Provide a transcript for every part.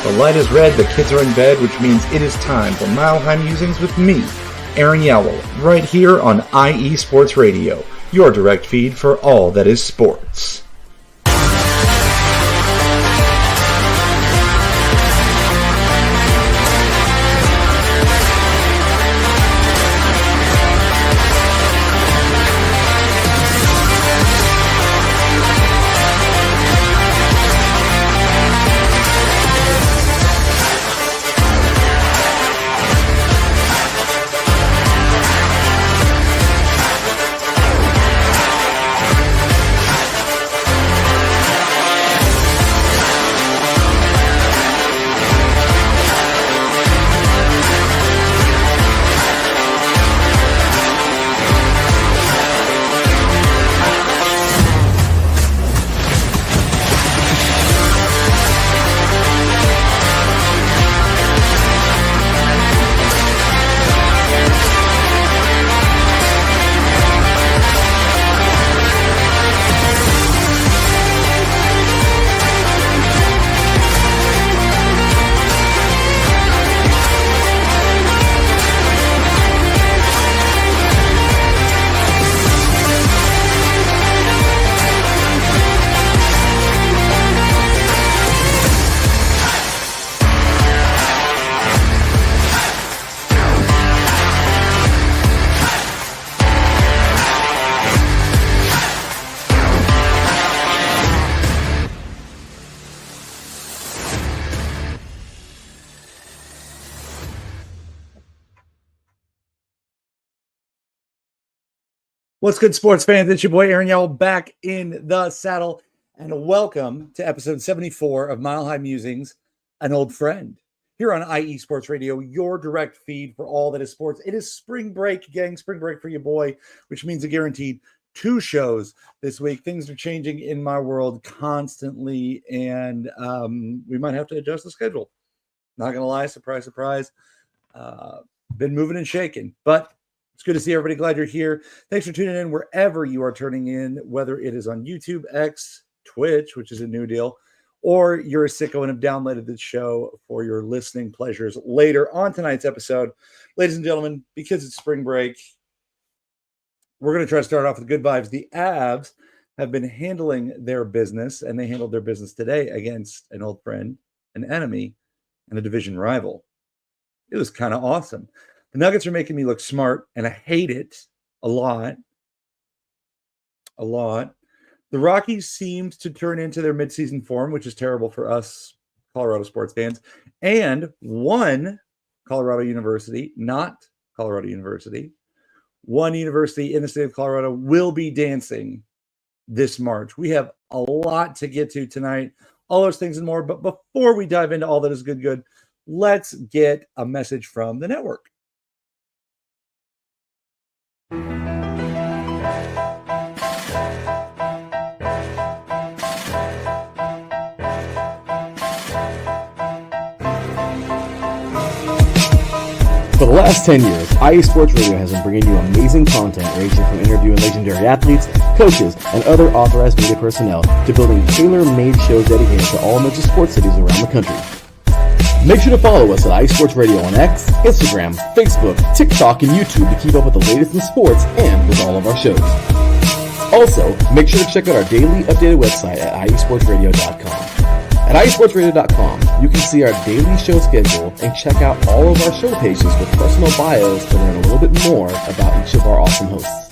The light is red, the kids are in bed, which means it is time for Mile High Musings with me, Aaron Yowell, right here on IE Sports Radio, your direct feed for all that is sports. What's good, sports fans? It's your boy Aaron Yowell back in the saddle, and welcome to episode 74 of Mile High Musings, an old friend, here on IE Sports Radio, your direct feed for all that is sports. It is spring break, gang, spring break for your boy, which means a guaranteed 2 shows this week. Things are changing in my world constantly, and we might have to adjust the schedule. Not going to lie, surprise, surprise. Been moving and shaking, but it's good to see everybody. Glad you're here. Thanks for tuning in wherever you are turning in, whether it is on YouTube, X, Twitch, which is a new deal, or you're a sicko and have downloaded this show for your listening pleasures later on tonight's episode. Ladies and gentlemen, because it's spring break, we're going to try to start off with good vibes. The Avs have been handling their business, and they handled their business today against an old friend, an enemy, and a division rival. It was kind of awesome. The Nuggets are making me look smart, and I hate it a lot. A lot. The Rockies seemed to turn into their midseason form, which is terrible for us Colorado sports fans. And one Colorado University, not Colorado University, one university in the state of Colorado will be dancing this March. We have a lot to get to tonight, all those things and more. But before we dive into all that is good, let's get a message from the network. For the last 10 years, IE Sports Radio has been bringing you amazing content ranging from interviewing legendary athletes, coaches, and other authorized media personnel to building tailor-made shows dedicated to all major sports cities around the country. Make sure to follow us at IE Sports Radio on X, Instagram, Facebook, TikTok, and YouTube to keep up with the latest in sports and with all of our shows. Also, make sure to check out our daily updated website at iesportsradio.com. At iesportsradio.com, you can see our daily show schedule and check out all of our show pages with personal bios to learn a little bit more about each of our awesome hosts.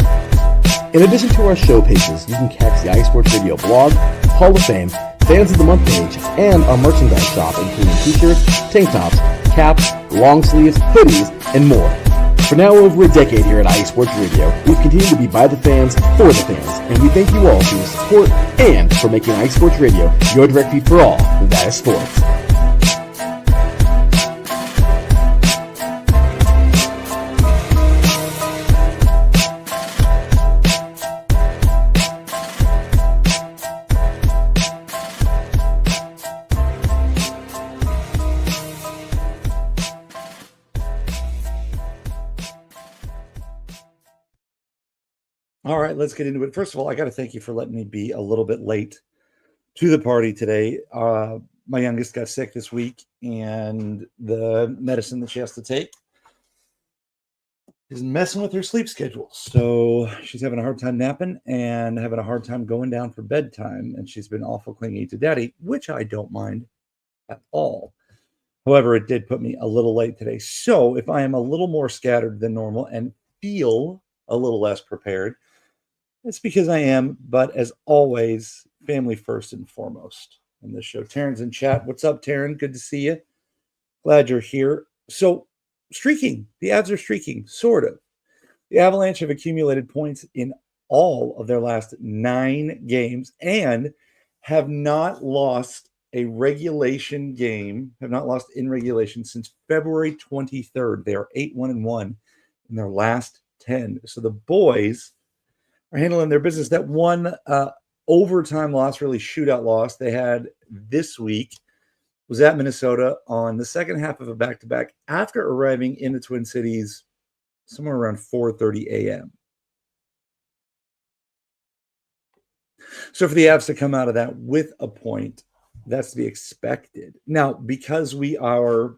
In addition to our show pages, you can catch the IE Sports Radio blog, Hall of Fame, Fans of the Month page, and our merchandise shop, including t-shirts, tank tops, caps, long sleeves, hoodies, and more. For now over a decade here at IE Sports Radio, we've continued to be by the fans, for the fans, and we thank you all for your support and for making IE Sports Radio your direct feed for all that is sports. All right, let's get into it. First of all, I got to thank you for letting me be a little bit late to the party today. My youngest got sick this week, and the medicine that she has to take is messing with her sleep schedule. So she's having a hard time napping and having a hard time going down for bedtime. And she's been awful clingy to daddy, which I don't mind at all. However, it did put me a little late today. So if I am a little more scattered than normal and feel a little less prepared, it's because I am. But as always, family first and foremost in this show. Taryn's in chat. What's up, Taryn? Good to see you. Glad you're here. So streaking. The Avs are streaking, sort of. The Avalanche have accumulated points in all of their last 9 games and have not lost a regulation game, have not lost in regulation since February 23rd. They are 8-1-1 in their last 10. So the boys are handling their business. That one overtime loss, really shootout loss they had this week, was at Minnesota on the second half of a back-to-back after arriving in the Twin Cities somewhere around 4:30 a.m. So for the Avs to come out of that with a point, that's to be expected. Now, because we are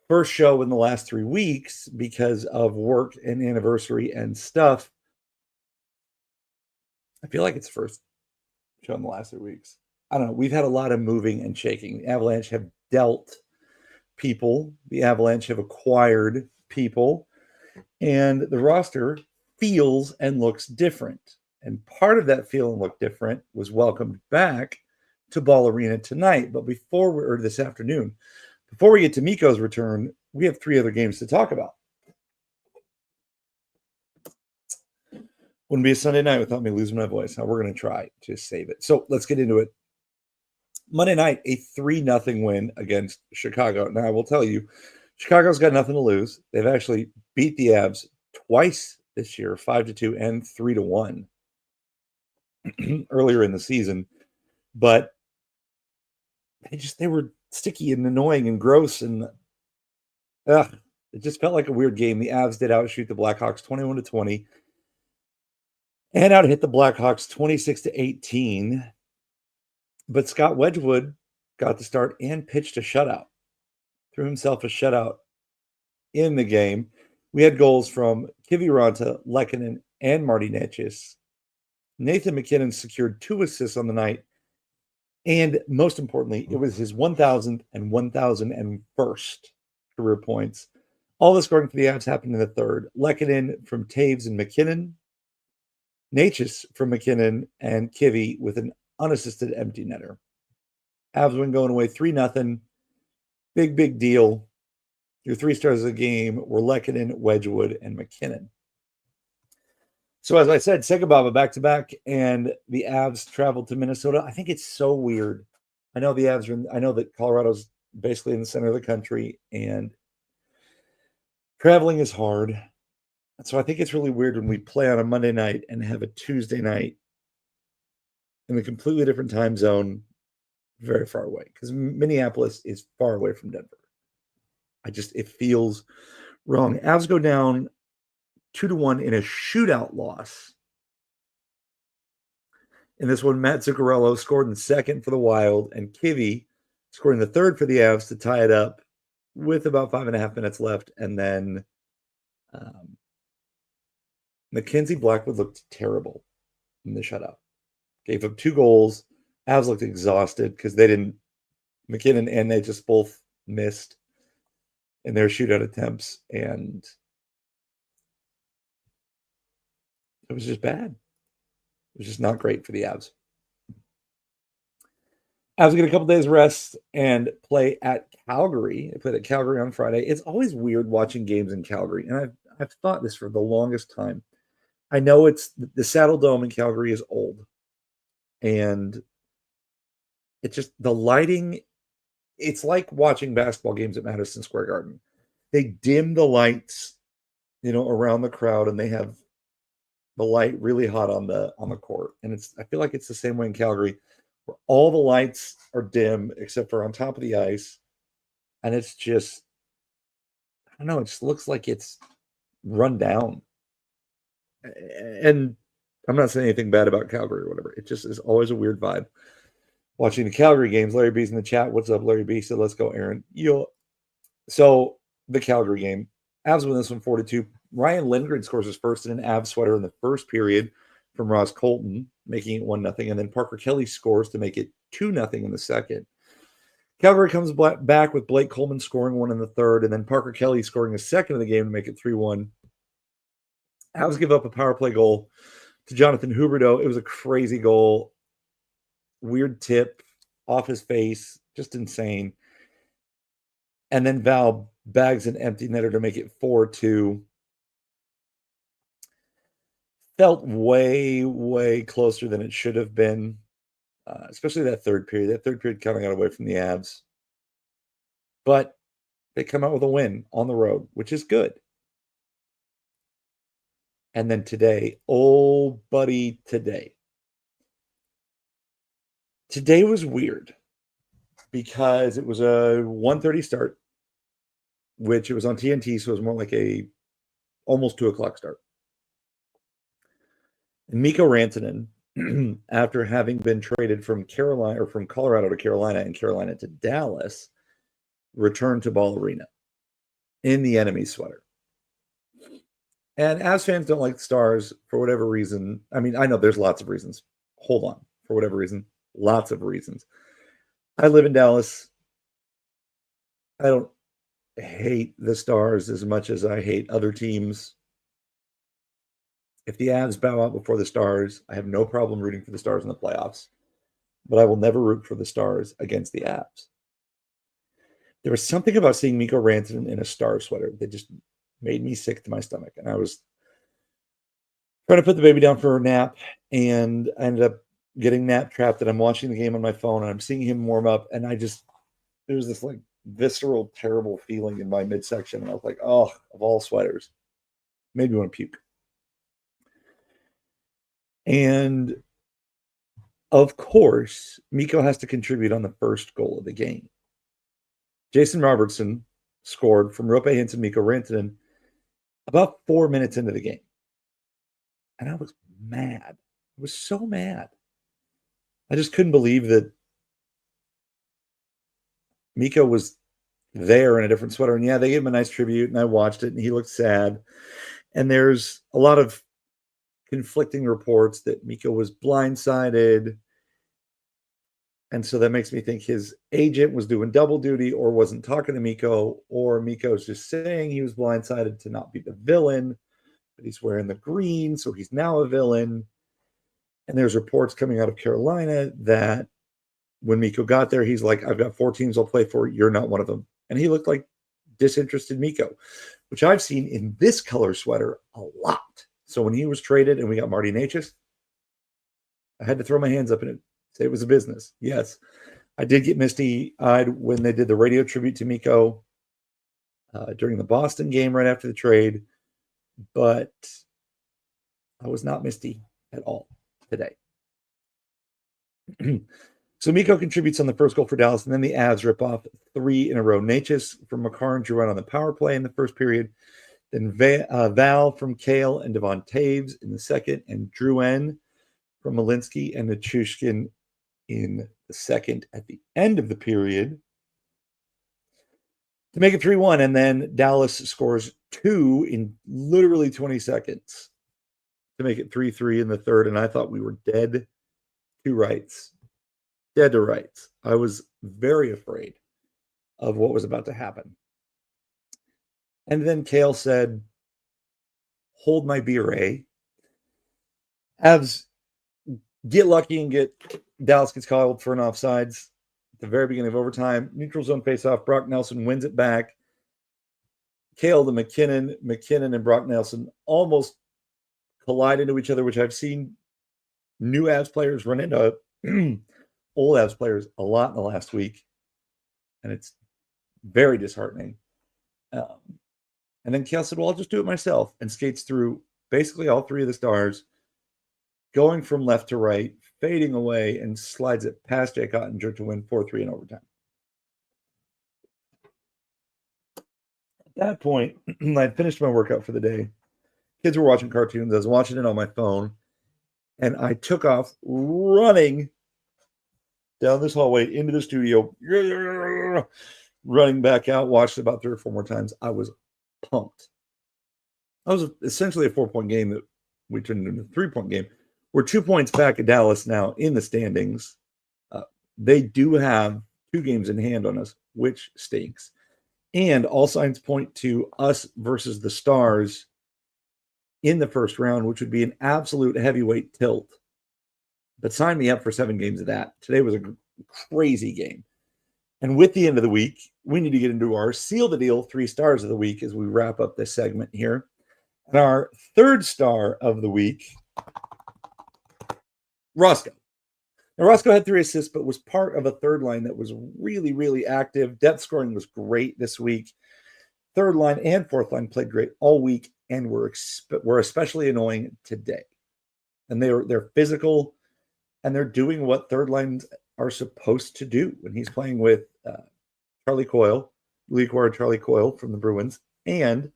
first show in the last 3 weeks because of work and anniversary and stuff, I feel like it's first show in the last 3 weeks. I don't know. We've had a lot of moving and shaking. The Avalanche have dealt people. The Avalanche have acquired people. And the roster feels and looks different. And part of that feel and look different was welcomed back to Ball Arena tonight. But or this afternoon, before we get to Mikko's return, we have 3 other games to talk about. Wouldn't be a Sunday night without me losing my voice. Now we're going to try to save it. So let's get into it. Monday night, a 3-0 win against Chicago. Now I will tell you, Chicago's got nothing to lose. They've actually beat the Avs twice this year, 5-2 and 3-1 earlier in the season. But they were sticky and annoying and gross, and it just felt like a weird game. The Avs did outshoot the Blackhawks 21-20 and out hit the Blackhawks 26-18. But Scott Wedgwood got the start and pitched a shutout. Threw himself a shutout in the game. We had goals from Kiviranta, Lehkonen, and Marty Necas. Nathan MacKinnon secured 2 assists on the night. And most importantly, it was his 1,000th and 1,001st career points. All the scoring for the Avs happened in the third. Lehkonen from Taves and MacKinnon. Necas from MacKinnon, and Kivy with an unassisted empty netter. Avs win going away 3-0. Big deal. Your 3 stars of the game were Lehkonen, Wedgwood, and MacKinnon. So as I said, Segababa back-to-back, and the Avs traveled to Minnesota. I think it's so weird. I know the Avs I know that Colorado's basically in the center of the country, and traveling is hard. So I think it's really weird when we play on a Monday night and have a Tuesday night in a completely different time zone, very far away, because Minneapolis is far away from Denver. It feels wrong. Avs go down 2-1 in a shootout loss. In this one, Matt Zuccarello scored in the second for the Wild, and Kivy scored in the third for the Avs to tie it up with about 5.5 minutes left. And then Mackenzie Blackwood looked terrible in the shutout. Gave up 2 goals. Avs looked exhausted because MacKinnon and they just both missed in their shootout attempts. And it was just bad. It was just not great for the Avs. Avs get a couple days rest and play at Calgary. They played at Calgary on Friday. It's always weird watching games in Calgary. And I've thought this for the longest time. I know it's the Saddle Dome in Calgary is old. And it's just the lighting. It's like watching basketball games at Madison Square Garden. They dim the lights, around the crowd, and they have the light really hot on the court. And I feel like it's the same way in Calgary, where all the lights are dim except for on top of the ice. And it's just, I don't know, it just looks like it's run down. And I'm not saying anything bad about Calgary or whatever. It just is always a weird vibe. watching the Calgary games. Larry B's in the chat. What's up, Larry B? So let's go, Aaron. So the Calgary game, Avs win this one 4-2. Ryan Lindgren scores his first in an Avs sweater in the first period from Ross Colton, making it 1-0. And then Parker Kelly scores to make it 2-0 in the second. Calgary comes back with Blake Coleman scoring one in the third, and then Parker Kelly scoring a second of the game to make it 3-1. Avs give up a power play goal to Jonathan Huberdeau. It was a crazy goal. Weird tip off his face. Just insane. And then Val bags an empty netter to make it 4-2. Felt way, way closer than it should have been, especially that third period. That third period kind of got away from the Avs. But they come out with a win on the road, which is good. And then today, oh, buddy, today. Today was weird because it was a 1:30 start, which it was on TNT, so it was more like a almost 2 o'clock start. And Mikko Rantanen, after having been traded from Colorado to Carolina and Carolina to Dallas, returned to Ball Arena in the enemy sweater. And Avs fans don't like the Stars for whatever reason. I mean, I know there's lots of reasons. Hold on. For whatever reason. Lots of reasons. I live in Dallas. I don't hate the Stars as much as I hate other teams. If the Avs bow out before the Stars, I have no problem rooting for the Stars in the playoffs. But I will never root for the Stars against the Avs. There was something about seeing Mikko Rantanen in a Star sweater that just made me sick to my stomach. And I was trying to put the baby down for a nap, and I ended up getting nap trapped, and I'm watching the game on my phone, and I'm seeing him warm up, and there was this like visceral, terrible feeling in my midsection, and I was like, oh, of all sweaters, made me want to puke. And of course, Mikko has to contribute on the first goal of the game. Jason Robertson scored from Roope Hintz and Mikko Rantanen about 4 minutes into the game. And I was mad. I was so mad. I just couldn't believe that Mikko was there in a different sweater. And yeah, they gave him a nice tribute, and I watched it, and he looked sad. And there's a lot of conflicting reports that Mikko was blindsided. And so that makes me think his agent was doing double duty or wasn't talking to Mikko, or Mikko's just saying he was blindsided to not be the villain, but he's wearing the green, so he's now a villain. And there's reports coming out of Carolina that when Mikko got there, he's like, I've got 4 teams I'll play for. You're not one of them. And he looked like disinterested Mikko, which I've seen in this color sweater a lot. So when he was traded and we got Marty Necas, I had to throw my hands up in it. Say it was a business. Yes, I did get misty-eyed when they did the radio tribute to Mikko during the Boston game right after the trade, but I was not misty at all today. So Mikko contributes on the first goal for Dallas, and then the Avs rip off 3 in a row. Necas from Makar and Giroux on the power play in the first period, then Val from Kale and Devon Taves in the second, and Drouin from Malinsky and Nichushkin in the second at the end of the period to make it 3-1. And then Dallas scores 2 in literally 20 seconds to make it 3-3 in the third. And I thought we were dead to rights. Dead to rights. I was very afraid of what was about to happen. And then Kale said, hold my beer, eh? Avs get lucky and Dallas gets called for an offsides at the very beginning of overtime. Neutral zone faceoff. Brock Nelson wins it back. Kale to McKinnon and Brock Nelson almost collide into each other, which I've seen new Avs players run into old Avs players a lot in the last week. And it's very disheartening. And then Kale said, well, I'll just do it myself, and skates through basically all 3 of the Stars, going from left to right, fading away, and slides it past Jake Ottinger to win 4-3 in overtime. At that point, I'd finished my workout for the day. Kids were watching cartoons. I was watching it on my phone, and I took off running down this hallway into the studio, running back out, watched it about 3 or 4 more times. I was pumped. That was essentially a 4-point game that we turned into a 3-point game. We're 2 points back at Dallas now in the standings. They do have 2 games in hand on us, which stinks. And all signs point to us versus the Stars in the first round, which would be an absolute heavyweight tilt. But sign me up for 7 games of that. Today was a crazy game. And with the end of the week, we need to get into our Seal the Deal 3 stars of the week as we wrap up this segment here. And our 3rd star of the week, Roscoe. Now, Roscoe had 3 assists, but was part of a third line that was really, really active. Depth scoring was great this week. Third line and fourth line played great all week and were especially annoying today. And they're physical, and they're doing what third lines are supposed to do. When he's playing with Charlie Coyle from the Bruins, and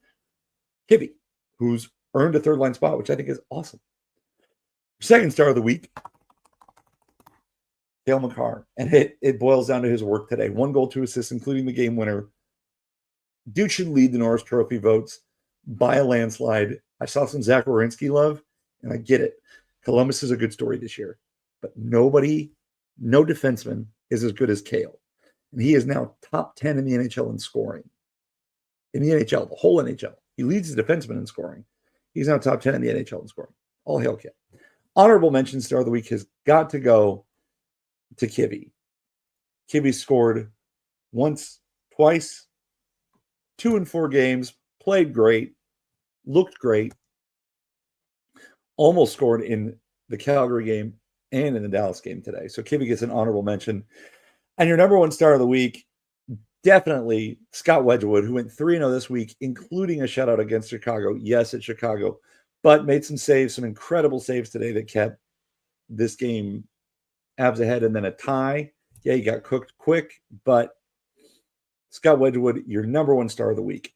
Kibby, who's earned a third line spot, which I think is awesome. 2nd star of the week, Cale Makar. And it boils down to his work today. 1 goal, 2 assists, including the game winner. Dude should lead the Norris Trophy votes by a landslide. I saw some Zach Werenski love, and I get it. Columbus is a good story this year. But no defenseman is as good as Cale. And he is now top 10 in the NHL in scoring. In the NHL, the whole NHL. He leads the defenseman in scoring. He's now top 10 in the NHL in scoring. All hail Cale. Honorable mention star of the week has got to go to Kibby. Kibby scored once, twice, 2 in 4 games, played great, looked great, almost scored in the Calgary game and in the Dallas game today. So Kibby gets an honorable mention. And your number 1 star of the week, definitely Scott Wedgwood, who went 3-0 this week, including a shutout against Chicago. Yes, it's Chicago, but made some saves, some incredible saves today that kept this game abs ahead, and then a tie. Yeah, he got cooked quick, but Scott Wedgwood, your number 1 star of the week.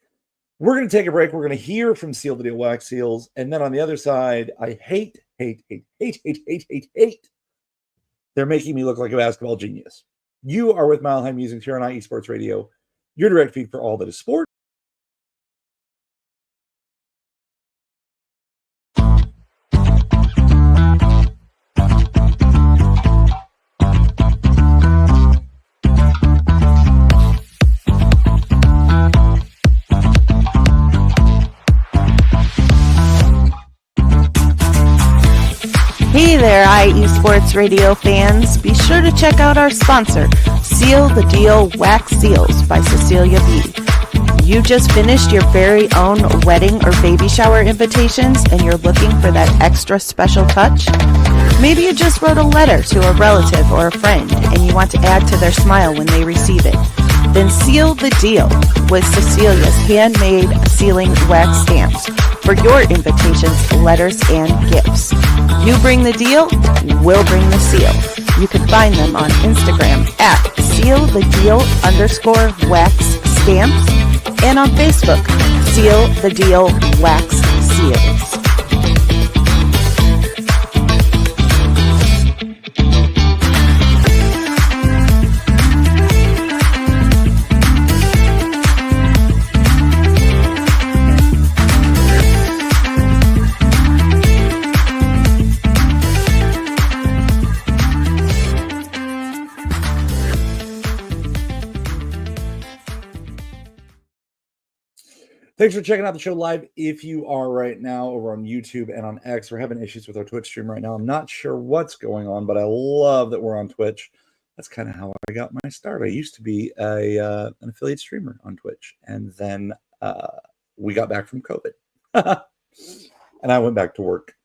We're going to take a break. We're going to hear from Seal the Deal Wax Seals. And then on the other side, I hate. They're making me look like a basketball genius. You are with Mile High Musings here on IE Sports Radio, your direct feed for all that is sport. Hey there, IE Sports Radio fans. Be sure to check out our sponsor, Seal the Deal Wax Seals by Cecilia B. You just finished your very own wedding or baby shower invitations and you're looking for that extra special touch? Maybe you just wrote a letter to a relative or a friend and you want to add to their smile when they receive it. Then seal the deal with Cecilia's handmade sealing wax stamps for your invitations, letters, and gifts. You bring the deal, we'll bring the seal. You can find them on Instagram at sealthedeal_wax stamps and on Facebook, Seal the Deal Wax Seals. Thanks for checking out the show live. If you are right now over on YouTube and on X, we're having issues with our Twitch stream right now. I'm not sure what's going on, but I love that we're on Twitch. That's kind of how I got my start. I used to be an affiliate streamer on Twitch, and then we got back from COVID, and I went back to work.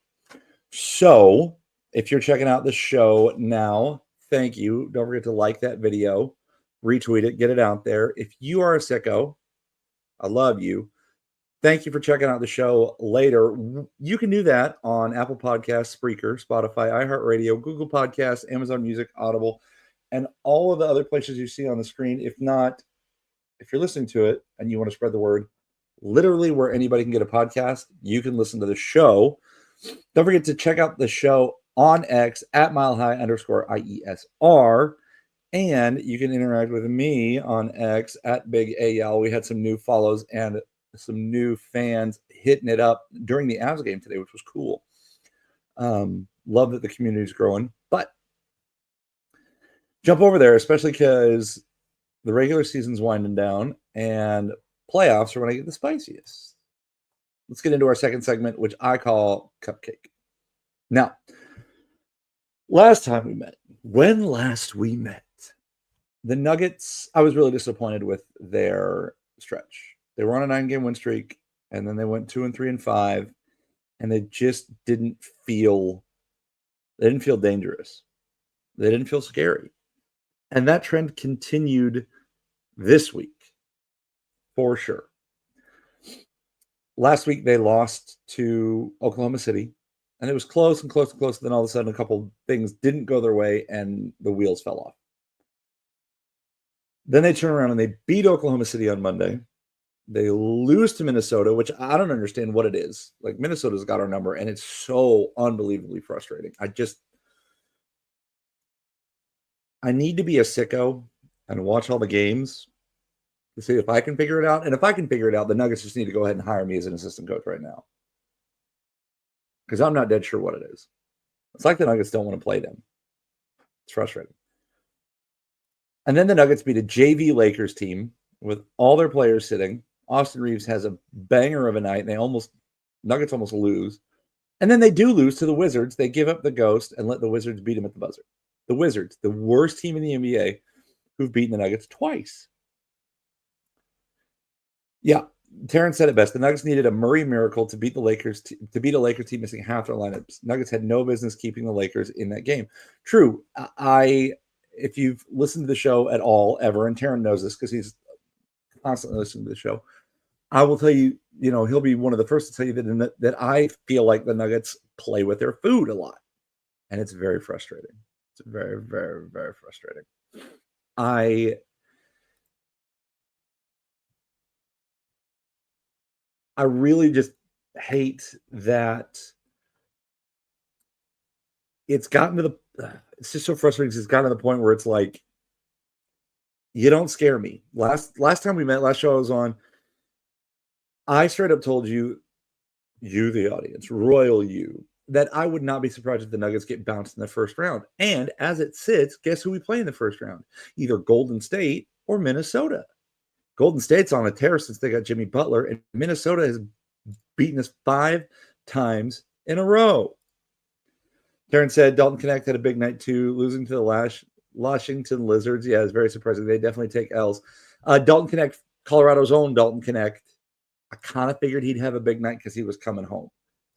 So if you're checking out the show now, thank you. Don't forget to like that video, retweet it, get it out there. If you are a sicko, I love you. Thank you for checking out the show later. You can do that on Apple Podcasts, Spreaker, Spotify, iHeartRadio, Google Podcasts, Amazon Music, Audible, and all of the other places you see on the screen. If not, if you're listening to it and you want to spread the word, literally where anybody can get a podcast, you can listen to the show. Don't forget to check out the show on X at @milehigh_IESR. And you can interact with me on X at Big AL. We had some new follows and some new fans hitting it up during the Avs game today, which was cool. Love that the community is growing. But jump over there, especially because the regular season's winding down and playoffs are when I get the spiciest. Let's get into our second segment, which I call Cupcake. Now, last time we met, when last we met, the Nuggets, I was really disappointed with their stretch. They were on a 9-game win streak, and then they went 2 and 3 and 5, and they just didn't feel dangerous. They didn't feel scary. And that trend continued this week, for sure. Last week, they lost to Oklahoma City, and it was close and close and close. And then all of a sudden, a couple things didn't go their way, and the wheels fell off. Then they turn around and they beat Oklahoma City on Monday. They lose to Minnesota, which I don't understand what it is. Like, Minnesota's got our number, and it's so unbelievably frustrating. I need to be a sicko and watch all the games to see if I can figure it out. And if I can figure it out, the Nuggets just need to go ahead and hire me as an assistant coach right now. Because I'm not dead sure what it is. It's like the Nuggets don't want to play them. It's frustrating. And then the Nuggets beat a JV Lakers team with all their players sitting. Austin Reeves has a banger of a night, and Nuggets almost lose. And then they do lose to the Wizards. They give up the ghost and let the Wizards beat them at the buzzer. The Wizards, the worst team in the NBA, who've beaten the Nuggets twice. Yeah, Terrence said it best. The Nuggets needed a Murray miracle to beat the Lakers, to beat a Lakers team missing half their lineups. Nuggets had no business keeping the Lakers in that game. True. If you've listened to the show at all ever, and Terrence knows this because he's constantly listening to the show, I will tell you, he'll be one of the first to tell you that I feel like the Nuggets play with their food a lot. And it's very frustrating. It's very, very, very frustrating. I really just hate that it's just so frustrating because it's gotten to the point where it's like, you don't scare me. Last time we met, last show I was on, I straight up told you, the audience, royal you, that I would not be surprised if the Nuggets get bounced in the first round. And as it sits, guess who we play in the first round? Either Golden State or Minnesota. Golden State's on a tear since they got Jimmy Butler, and Minnesota has beaten us 5 times in a row. Darren said Dalton Connect had a big night too, losing to the Washington Lizards. Yeah, it's very surprising. They definitely take L's. Dalton Connect, Colorado's own Dalton Connect. I kind of figured he'd have a big night because he was coming home.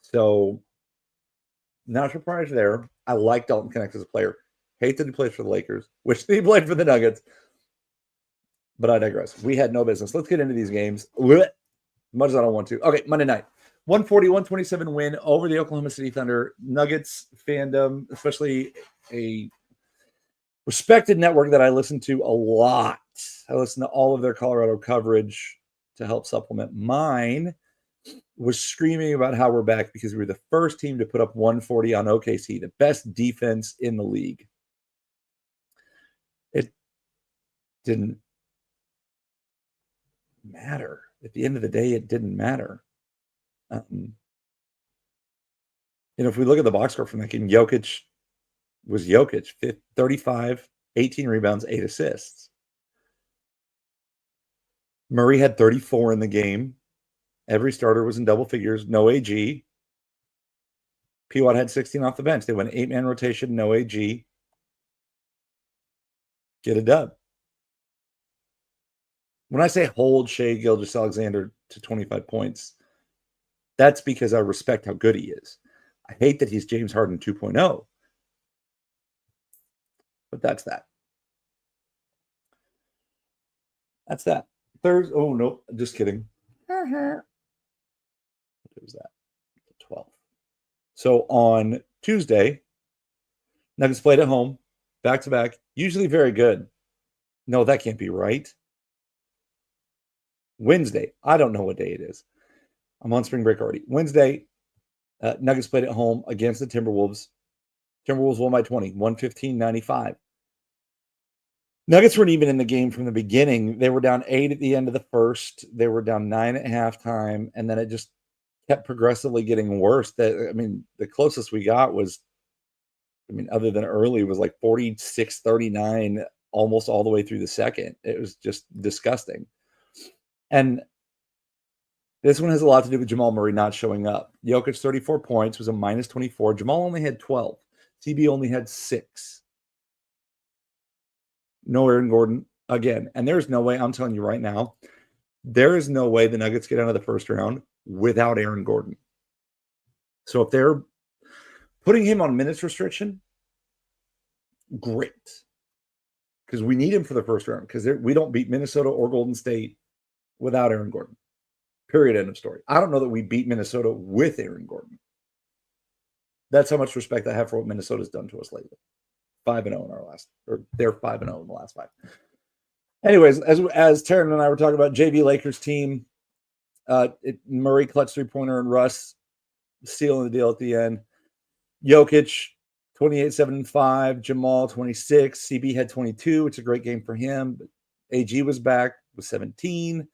So, not surprised there. I like Dalton Connect as a player. Hate that he plays for the Lakers. Wish that he played for the Nuggets. But I digress. We had no business. Let's get into these games. Much as I don't want to. Okay, Monday night. 140-127 win over the Oklahoma City Thunder. Nuggets fandom, especially a respected network that I listen to a lot. I listen to all of their Colorado coverage to help supplement mine, was screaming about how we're back because we were the first team to put up 140 on OKC, the best defense in the league. It didn't matter. At the end of the day, it didn't matter. If we look at the box score from that game, Jokic, 35, 18 rebounds, 8 assists. Murray had 34 in the game. Every starter was in double figures. No AG. P-Watt had 16 off the bench. They went 8-man rotation, no AG. Get a dub. When I say hold Shai Gilgeous-Alexander to 25 points, that's because I respect how good he is. I hate that he's James Harden 2.0. But that's that. That's that. Thursday. Oh, no, just kidding. What was that? 12. So on Tuesday, Nuggets played at home, back-to-back, usually very good. No, that can't be right. Wednesday. I don't know what day it is. I'm on spring break already. Wednesday, Nuggets played at home against the Timberwolves. Timberwolves won by 20, 115-95. Nuggets weren't even in the game from the beginning. They were down 8 at the end of the first. They were down 9 at halftime, and then it just kept progressively getting worse. The closest we got was, other than early, was like 46-39 almost all the way through the second. It was just disgusting. And this one has a lot to do with Jamal Murray not showing up. Jokic, 34 points, was a minus 24. Jamal only had 12. CB only had 6. No Aaron Gordon again. And there's no way, I'm telling you right now, there is no way the Nuggets get out of the first round without Aaron Gordon. So if they're putting him on minutes restriction, great. Because we need him for the first round. Because we don't beat Minnesota or Golden State without Aaron Gordon. Period. End of story. I don't know that we beat Minnesota with Aaron Gordon. That's how much respect I have for what Minnesota's done to us lately. 5-0 in our last, or they're 5-0 in the last 5. Anyways, as Taryn and I were talking about, JV Lakers team, Murray clutch 3-pointer and Russ sealing the deal at the end. Jokic, 28, 7, and 5. Jamal, 26. CB had 22. It's a great game for him. But AG was back with 17.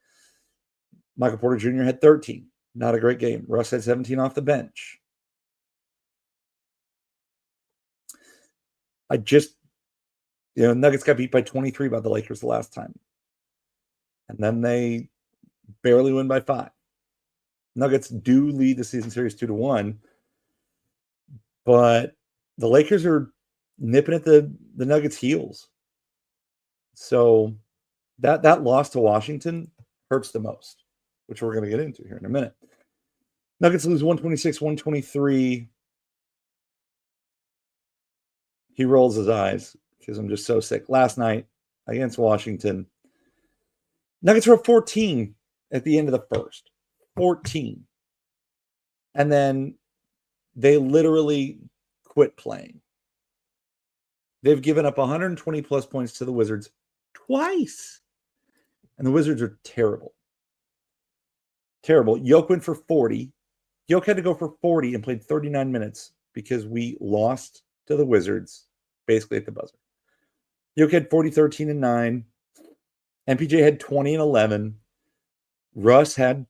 Michael Porter Jr. had 13. Not a great game. Russ had 17 off the bench. Nuggets got beat by 23 by the Lakers the last time. And then they barely win by 5. Nuggets do lead the season series 2-1. But the Lakers are nipping at the Nuggets' heels. So that loss to Washington hurts the most, which we're going to get into here in a minute. Nuggets lose 126-123. He rolls his eyes because I'm just so sick. Last night against Washington, Nuggets were up 14 at the end of the first. 14. And then they literally quit playing. They've given up 120 plus points to the Wizards twice. And the Wizards are terrible. Terrible. Yoke went for 40. Yoke had to go for 40 and played 39 minutes because we lost to the Wizards basically at the buzzer. Yoke had 40, 13, and 9. MPJ had 20 and 11. Russ had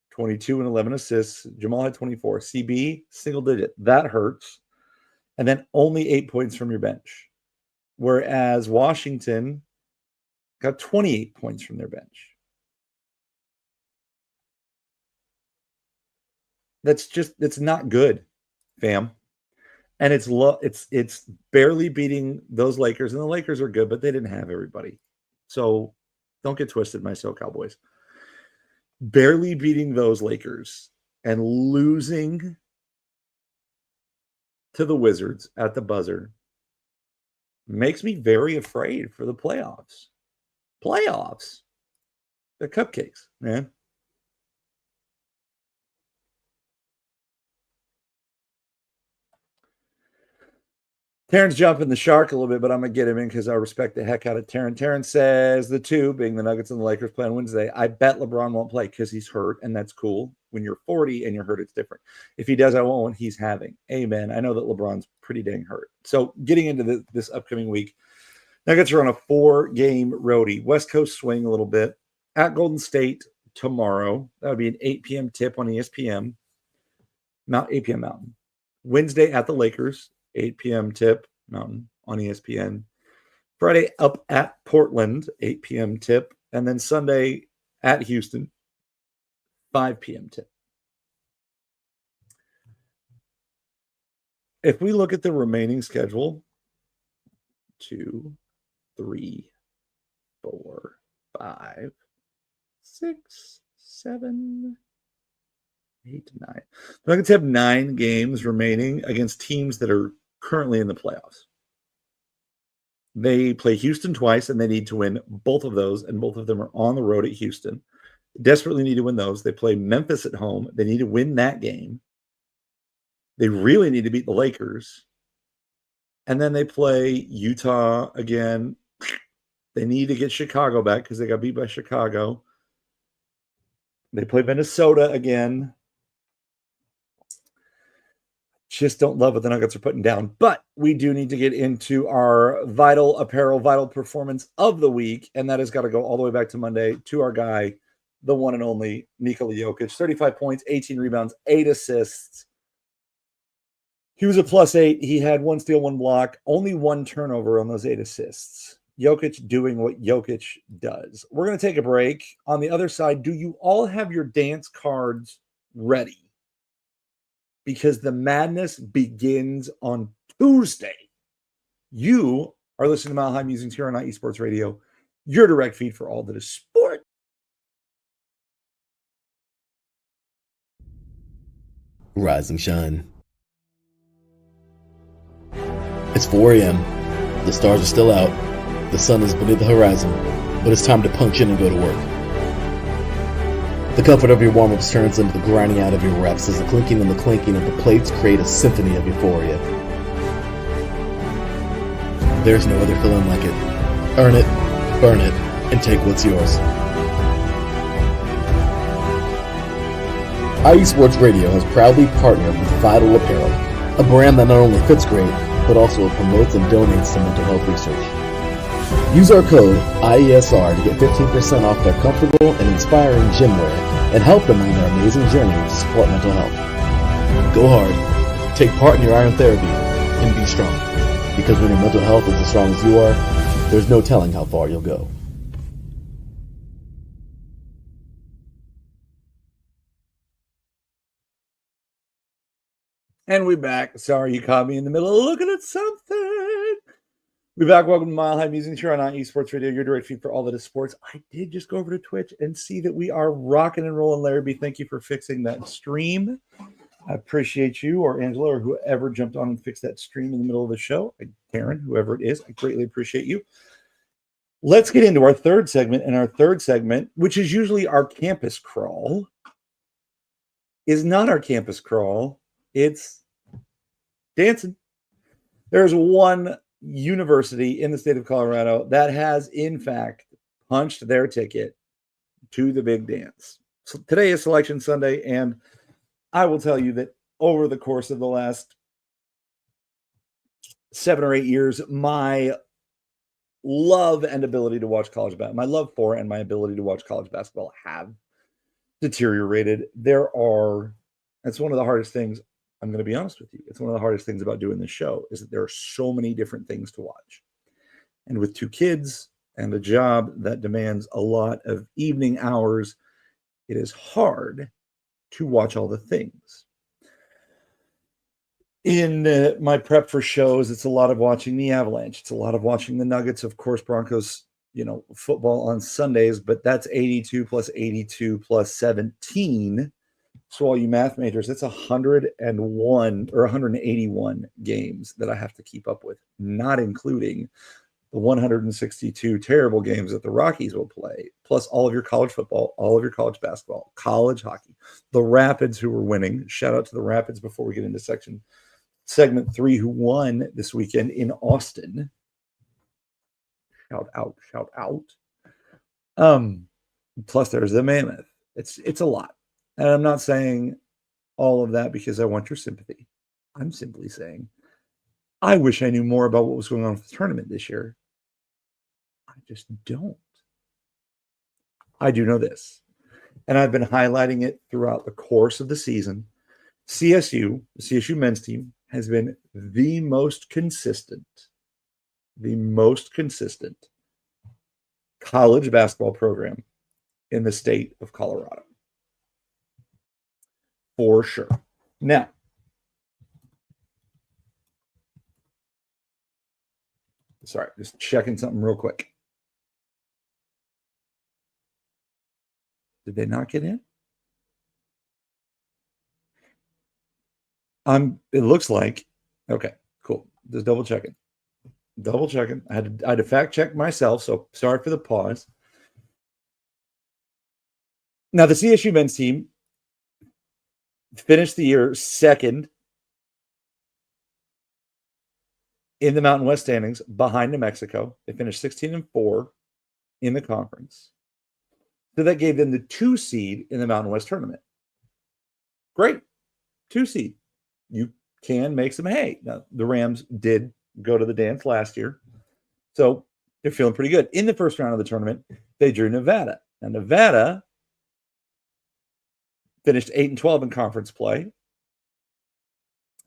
22 and 11 assists. Jamal had 24. CB, single digit. That hurts. And then only 8 points from your bench. Whereas Washington got 28 points from their bench. It's not good, fam. And it's barely beating those Lakers. And the Lakers are good, but they didn't have everybody. So don't get twisted, my SoCal boys. Barely beating those Lakers and losing to the Wizards at the buzzer makes me very afraid for the playoffs. Playoffs. They're cupcakes, man. Taryn's jumping the shark a little bit, but I'm going to get him in because I respect the heck out of Taryn. Taryn says the two, being the Nuggets and the Lakers, play on Wednesday. I bet LeBron won't play because he's hurt, and that's cool. When you're 40 and you're hurt, it's different. If he does, I won't. He's having. Amen. I know that LeBron's pretty dang hurt. So getting into this upcoming week, Nuggets are on a 4-game roadie. West Coast swing a little bit. At Golden State tomorrow. That would be an 8 p.m. tip on ESPN. 8 p.m. Mountain. Wednesday at the Lakers. 8 p.m. tip, Mountain, on ESPN. Friday up at Portland, 8 p.m. tip. And then Sunday at Houston, 5 p.m. tip. If we look at the remaining schedule, 2, 3, 4, 5, 6, 7, 8, 9. The Nuggets have 9 games remaining against teams that are currently in the playoffs. They play Houston twice, and they need to win both of those, and both of them are on the road at Houston. Desperately need to win those. They play Memphis at home. They need to win that game. They really need to beat the Lakers. And then they play Utah again. They need to get Chicago back because they got beat by Chicago. They play Minnesota again. Just don't love what the Nuggets are putting down. But we do need to get into our vital apparel, vital performance of the week. And that has got to go all the way back to Monday to our guy, the one and only Nikola Jokic. 35 points, 18 rebounds, 8 assists. He was a +8. He had 1 steal, 1 block, only 1 turnover on those 8 assists. Jokic doing what Jokic does. We're going to take a break. On the other side, do you all have your dance cards ready? Because the madness begins on Tuesday. You are listening to Mile High Musings here on IE Sports Radio, your direct feed for all that is sport. Rise and shine. It's 4 a.m. The stars are still out. The sun is beneath the horizon, but it's time to punch in and go to work. The comfort of your warm-ups turns into the grinding out of your reps as the clinking and the clinking of the plates create a symphony of euphoria. There's no other feeling like it. Earn it, burn it, and take what's yours. IE Sports Radio has proudly partnered with Vital Apparel, a brand that not only fits great, but also promotes and donates to mental health research. Use our code IESR to get 15% off their comfortable and inspiring gym wear and help them on their amazing journey to support mental health. Go hard, take part in your iron therapy, and be strong. Because when your mental health is as strong as you are, there's no telling how far you'll go. And we're back. Sorry, you caught me in the middle of looking at something. We're back. Welcome to Mile High Musings here on IE Sports Radio, your direct feed for all that is sports. I did just go over to Twitch and see that we are rocking and rolling. Larry B, thank you for fixing that stream. I appreciate you, or Angela, or whoever jumped on and fixed that stream in the middle of the show. Karen, whoever it is, I greatly appreciate you. Let's get into our third segment. And our third segment, which is usually our campus crawl, is not our campus crawl. It's dancing. There's one university in the state of Colorado that has, in fact, punched their ticket to the big dance. So today is Selection Sunday, and I will tell you that over the course of the last 7 or 8 years, my love and ability to watch college basketball, my love for and my ability to watch college basketball have deteriorated. It's one of the hardest things. I'm going to be honest with you. It's one of the hardest things about doing this show is that there are so many different things to watch. And with 2 kids and a job that demands a lot of evening hours, it is hard to watch all the things. In my prep for shows, it's a lot of watching the Avalanche. It's a lot of watching the Nuggets, of course, Broncos, football on Sundays, but that's 82 plus 82 plus 17. So all you math majors, it's 101 or 181 games that I have to keep up with, not including the 162 terrible games that the Rockies will play, plus all of your college football, all of your college basketball, college hockey, the Rapids who were winning. Shout out to the Rapids before we get into segment 3, who won this weekend in Austin. Shout out. Plus there's the Mammoth. It's a lot. And I'm not saying all of that because I want your sympathy. I'm simply saying I wish I knew more about what was going on with the tournament this year. I just don't. I do know this. And I've been highlighting it throughout the course of the season. CSU, the CSU men's team, has been the most consistent college basketball program in the state of Colorado. For sure. Now, sorry, just checking something real quick. Did they not get in? It looks like, okay, cool. Just double checking. I had to fact check myself, so sorry for the pause. Now, the CSU men's team finished the year second in the Mountain West standings behind New Mexico. They finished 16-4 in the conference. So that gave them the 2 seed in the Mountain West tournament. Great. 2 seed. You can make some hay. Now, the Rams did go to the dance last year, so they're feeling pretty good. In the first round of the tournament, they drew Nevada. Now, Nevada finished 8-12 in conference play,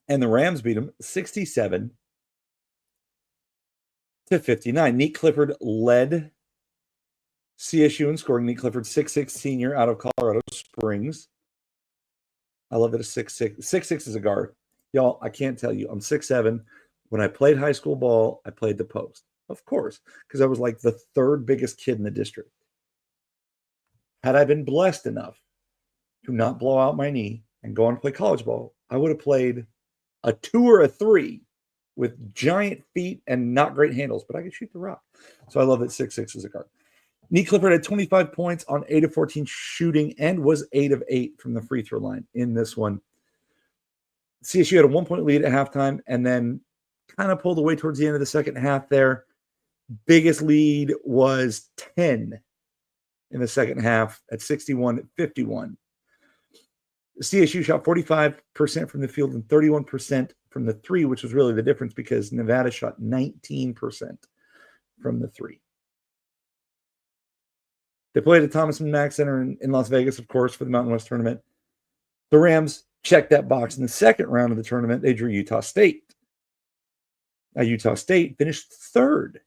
and the Rams beat them 67-59. Neat Clifford led CSU in scoring. Neat Clifford, 6'6" senior out of Colorado Springs. I love that a 6'6". 6'6" is a guard. Y'all, I can't tell you. I'm 6'7". When I played high school ball, I played the post. Of course, because I was like the third biggest kid in the district. Had I been blessed enough to not blow out my knee and go on to play college ball, I would have played a 2 or a 3 with giant feet and not great handles, but I could shoot the rock. So I love that 6'6" is a guard. Neat Clifford had 25 points on 8 of 14 shooting and was 8 of 8 from the free throw line in this one. CSU had a 1-point lead at halftime and then kind of pulled away towards the end of the second half there. Biggest lead was 10 in the second half at 61-51. CSU shot 45% from the field and 31% from the three, which was really the difference because Nevada shot 19% from the three. They played at Thomas & Mack Center in Las Vegas, of course, for the Mountain West tournament. The Rams checked that box in the second round of the tournament. They drew Utah State. Now, Utah State finished third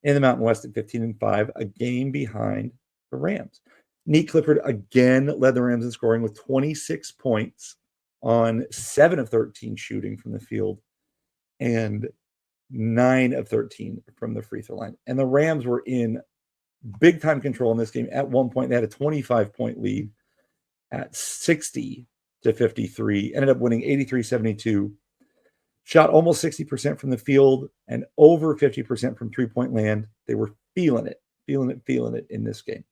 in the Mountain West at 15-5, a game behind the Rams. Neat Clifford again led the Rams in scoring with 26 points on 7 of 13 shooting from the field and 9 of 13 from the free throw line. And the Rams were in big time control in this game. At one point, they had a 25-point lead at 60-53, ended up winning 83-72, shot almost 60% from the field and over 50% from three-point land. They were feeling it in this game.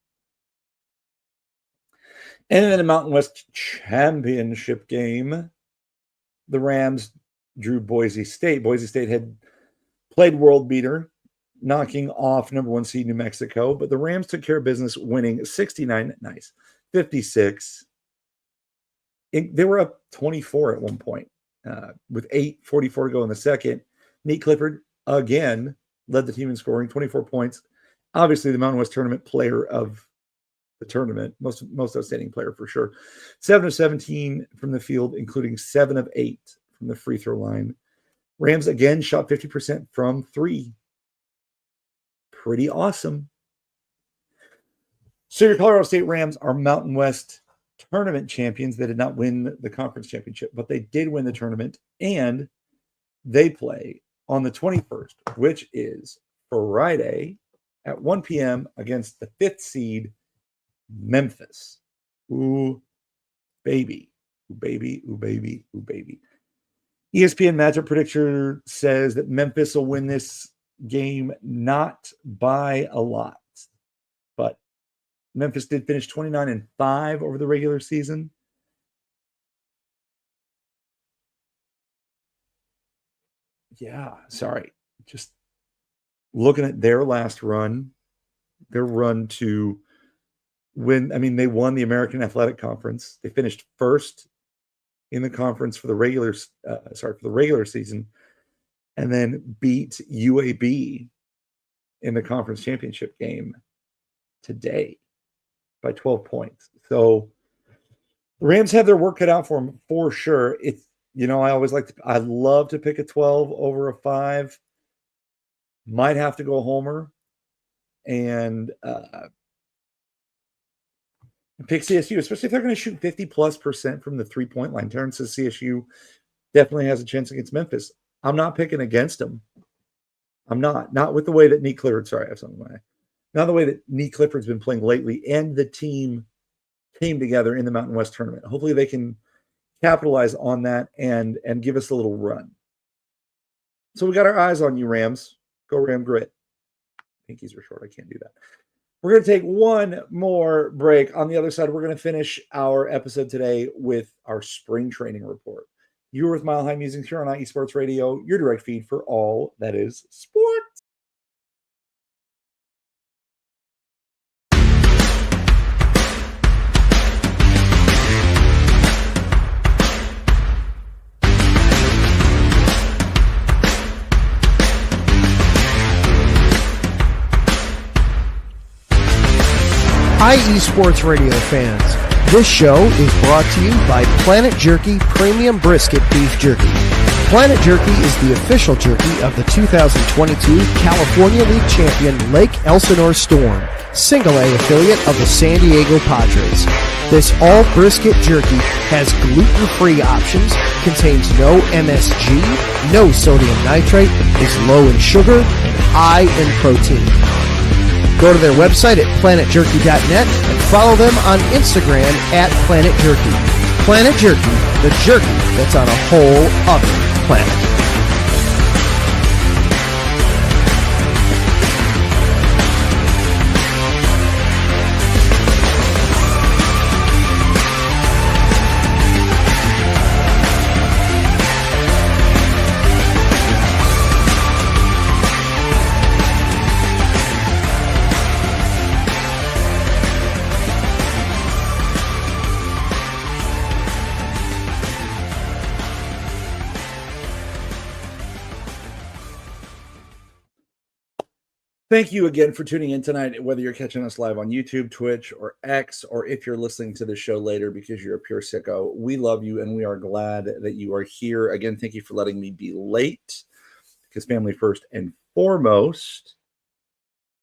And then the Mountain West Championship game, the Rams drew Boise State. Boise State had played world beater, knocking off number 1 seed New Mexico, but the Rams took care of business, winning 69-56. They were up 24 at one point with 8:44 to go in the second. Neat Clifford again led the team in scoring, 24 points. Obviously, the Mountain West tournament player of the tournament, most outstanding player for sure. 7 of 17 from the field, including 7 of 8 from the free throw line. Rams again shot 50% from three. Pretty awesome. So your Colorado State Rams are Mountain West tournament champions. They did not win the conference championship, but they did win the tournament, and they play on the 21st, which is Friday at 1 p.m. against the 5th seed Memphis. Ooh, baby. Ooh, baby. Ooh, baby. Ooh, baby. ESPN matchup predictor says that Memphis will win this game, not by a lot, but Memphis did finish 29-5 over the regular season. Yeah, sorry. Just looking at their last run, their run to win. I mean, they won the American Athletic Conference. They finished first in the conference for the regular season, and then beat UAB in the conference championship game today by 12 points. So the Rams have their work cut out for them for sure. It's, I love to pick a 12 over a 5. Might have to go homer and pick CSU, especially if they're going to shoot 50+% from the 3-point line. Terrence says CSU definitely has a chance against Memphis. I'm not picking against them. I'm not with the way that Neat Clifford. Sorry, I have something in my eye. Not the way that Neat Clifford's been playing lately, and the team came together in the Mountain West tournament. Hopefully, they can capitalize on that and give us a little run. So we got our eyes on you, Rams. Go Ram Grit. Pinkies are short. I can't do that. We're going to take one more break. On the other side, we're going to finish our episode today with our spring training report. You're with Mile High Musings here on IE Sports Radio, your direct feed for all that is sports. IE Sports Radio fans, this show is brought to you by Planet Jerky Premium Brisket Beef Jerky. Planet Jerky is the official jerky of the 2022 California League champion Lake Elsinore Storm, Single A affiliate of the San Diego Padres. This all brisket jerky has gluten-free options, contains no MSG, no sodium nitrate, is low in sugar, and high in protein. Go to their website at planetjerky.net and follow them on Instagram at Planet Jerky. Planet Jerky, the jerky that's on a whole other planet. Thank you again for tuning in tonight, whether you're catching us live on YouTube, Twitch, or X, or if you're listening to the show later because you're a pure sicko. We love you, and we are glad that you are here. Again, thank you for letting me be late, because family first and foremost.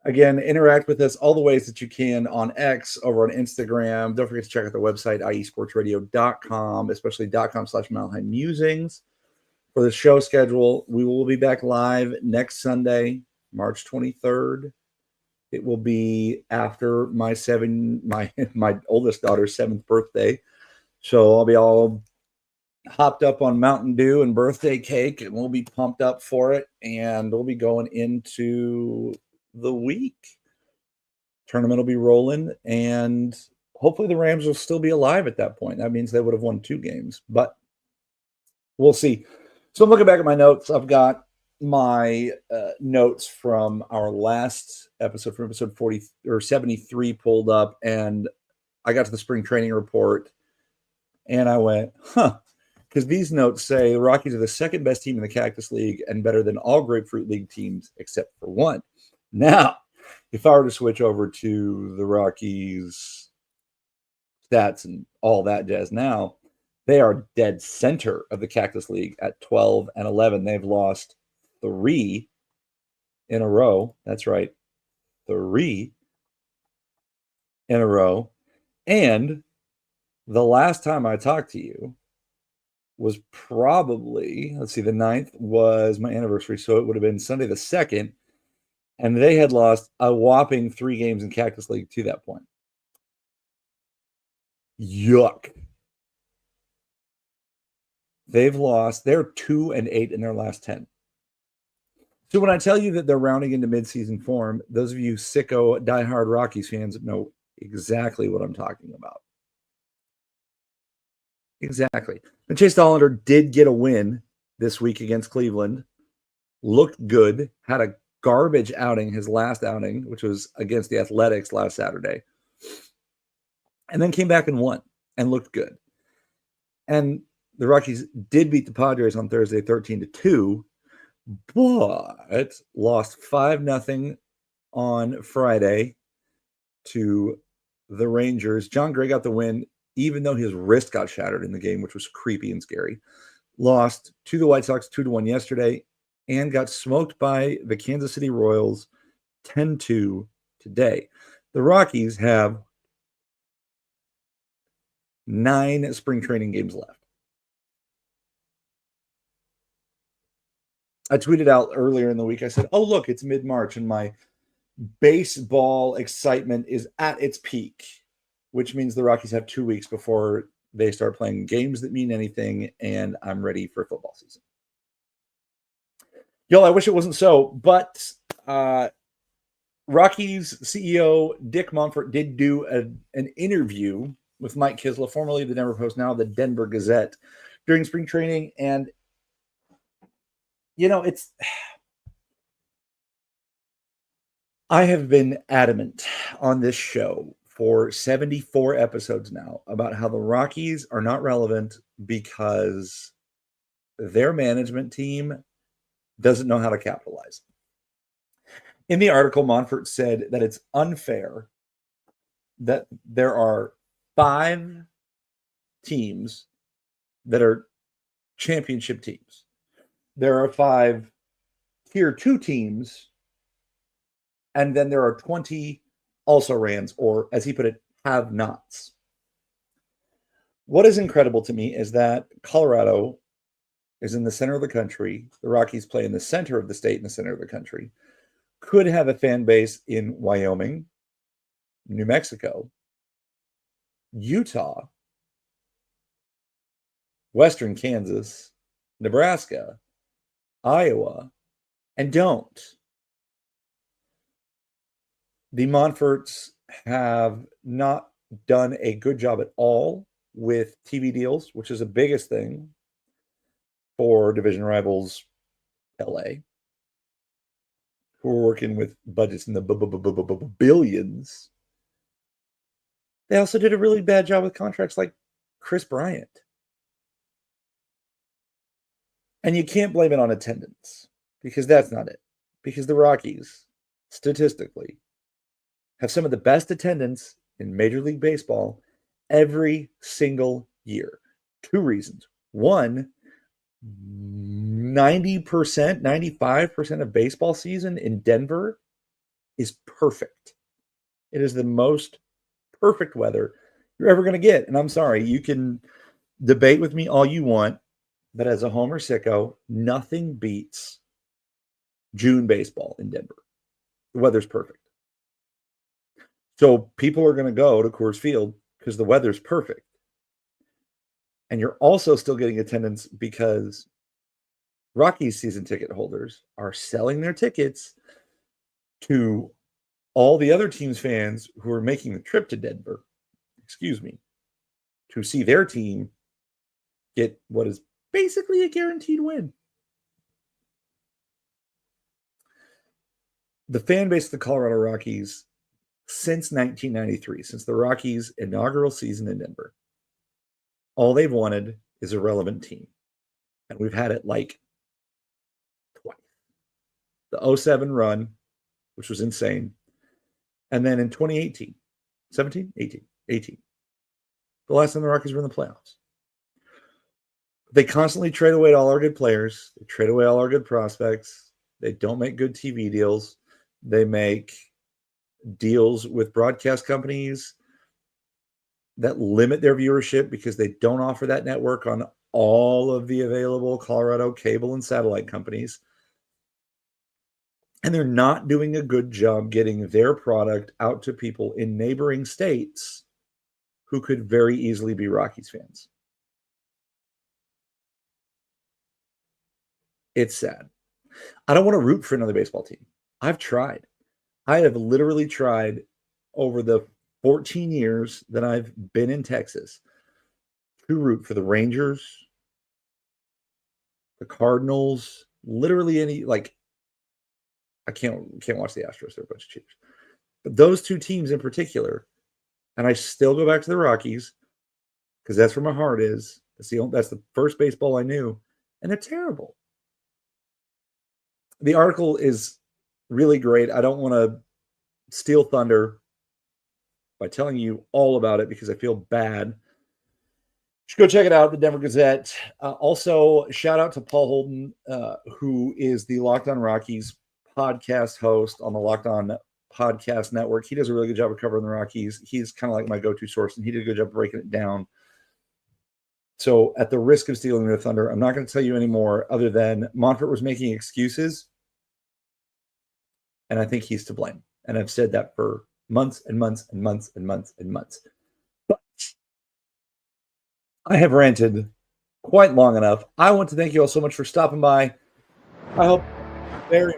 Again, interact with us all the ways that you can on X, over on Instagram. Don't forget to check out the website, iesportsradio.com, especially .com/MileHighMusings. For the show schedule, we will be back live next Sunday, March 23rd. It will be after my oldest daughter's 7th birthday. So I'll be all hopped up on Mountain Dew and birthday cake, and we'll be pumped up for it. And we'll be going into the week. Tournament will be rolling, and hopefully the Rams will still be alive at that point. That means they would have won 2 games, but we'll see. So I'm looking back at my notes. I've got my notes from our last episode, from episode 40 or 73, pulled up, and I got to the spring training report, and I went, because these notes say the Rockies are the second best team in the Cactus League and better than all Grapefruit League teams except for one. Now, if I were to switch over to the Rockies stats and all that jazz now, they are dead center of the Cactus League at 12-11. They've lost 3 in a row. That's right. 3 in a row. And the last time I talked to you was probably, let's see, the 9th was my anniversary. So it would have been Sunday the 2nd. And they had lost a whopping 3 games in Cactus League to that point. Yuck. They've lost. They're 2-8 in their last 10. So when I tell you that they're rounding into midseason form, those of you sicko diehard Rockies fans know exactly what I'm talking about. Exactly. And Chase Dollander did get a win this week against Cleveland. Looked good. Had a garbage outing, his last outing, which was against the Athletics last Saturday. And then came back and won and looked good. And the Rockies did beat the Padres on Thursday 13-2. But lost 5-0 on Friday to the Rangers. John Gray got the win, even though his wrist got shattered in the game, which was creepy and scary. Lost to the White Sox 2-1 yesterday, and got smoked by the Kansas City Royals 10-2 today. The Rockies have 9 spring training games left. I tweeted out earlier in the week, I said, oh, look, it's mid-March, and my baseball excitement is at its peak, which means the Rockies have 2 weeks before they start playing games that mean anything, and I'm ready for football season. Y'all, I wish it wasn't so, but Rockies CEO Dick Monfort did do an interview with Mike Kisla, formerly of the Denver Post, now the Denver Gazette, during spring training, and I have been adamant on this show for 74 episodes now about how the Rockies are not relevant because their management team doesn't know how to capitalize. In the article, Monfort said that it's unfair that there are 5 teams that are championship teams. There are 5 tier 2 teams, and then there are 20 also-rans, or as he put it, have-nots. What is incredible to me is that Colorado is in the center of the country. The Rockies play in the center of the state, in the center of the country. Could have a fan base in Wyoming, New Mexico, Utah, Western Kansas, Nebraska, Iowa, and don't. The Montforts have not done a good job at all with TV deals, which is the biggest thing for division rivals LA, who are working with budgets in the billions. They also did a really bad job with contracts like Chris Bryant. And you can't blame it on attendance, because that's not it. Because the Rockies, statistically, have some of the best attendance in Major League Baseball every single year. 2 reasons. One, 90%, 95% of baseball season in Denver is perfect. It is the most perfect weather you're ever going to get. And I'm sorry, you can debate with me all you want, but as a homer sicko, nothing beats June baseball in Denver. The weather's perfect. So people are going to go to Coors Field because the weather's perfect. And you're also still getting attendance because Rockies season ticket holders are selling their tickets to all the other teams' fans who are making the trip to Denver, to see their team get what is basically a guaranteed win. The fan base of the Colorado Rockies since 1993, since the Rockies' inaugural season in Denver, all they've wanted is a relevant team. And we've had it like twice. The 07 run, which was insane. And then in 2018, 17, 18, the last time the Rockies were in the playoffs. They constantly trade away all our good players. They trade away all our good prospects. They don't make good TV deals. They make deals with broadcast companies that limit their viewership because they don't offer that network on all of the available Colorado cable and satellite companies. And they're not doing a good job getting their product out to people in neighboring states who could very easily be Rockies fans. It's sad. I don't want to root for another baseball team. I've tried. I have literally tried over the 14 years that I've been in Texas to root for the Rangers, the Cardinals, literally any, like, I can't watch the Astros. They're a bunch of cheaters. But those 2 teams in particular, and I still go back to the Rockies because that's where my heart is. That's the first baseball I knew, and they're terrible. The article is really great. I don't want to steal thunder by telling you all about it because I feel bad. You should go check it out, the Denver Gazette. Also, shout out to Paul Holden, who is the Locked On Rockies podcast host on the Locked On Podcast Network. He does a really good job of covering the Rockies. He's kind of like my go-to source, and he did a good job of breaking it down. So at the risk of stealing the thunder, I'm not going to tell you anymore other than Montfort was making excuses, and I think he's to blame. And I've said that for months and months and months and months and months. But I have ranted quite long enough. I want to thank you all so much for stopping by. I hope very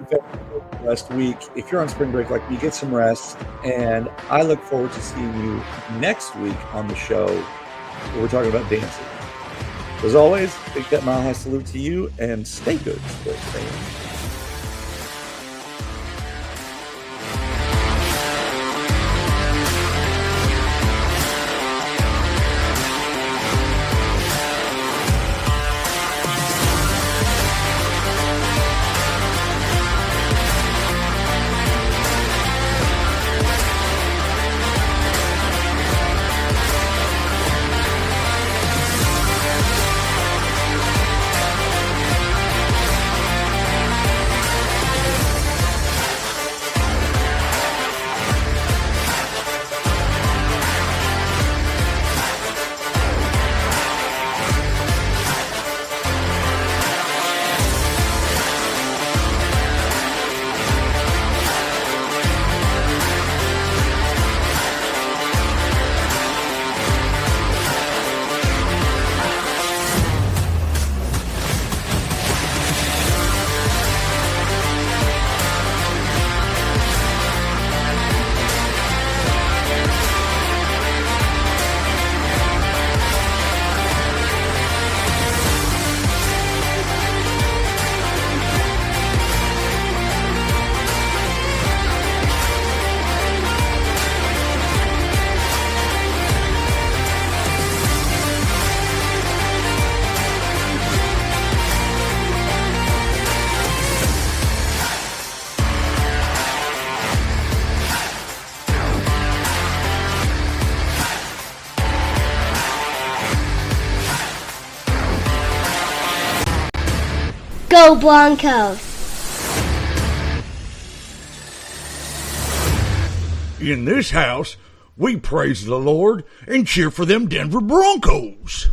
blessed week. If you're on spring break like me, get some rest. And I look forward to seeing you next week on the show where we're talking about dancing. As always, big that mile high salute to you, and stay good, sports fans. Go Broncos! In this house, we praise the Lord and cheer for them Denver Broncos.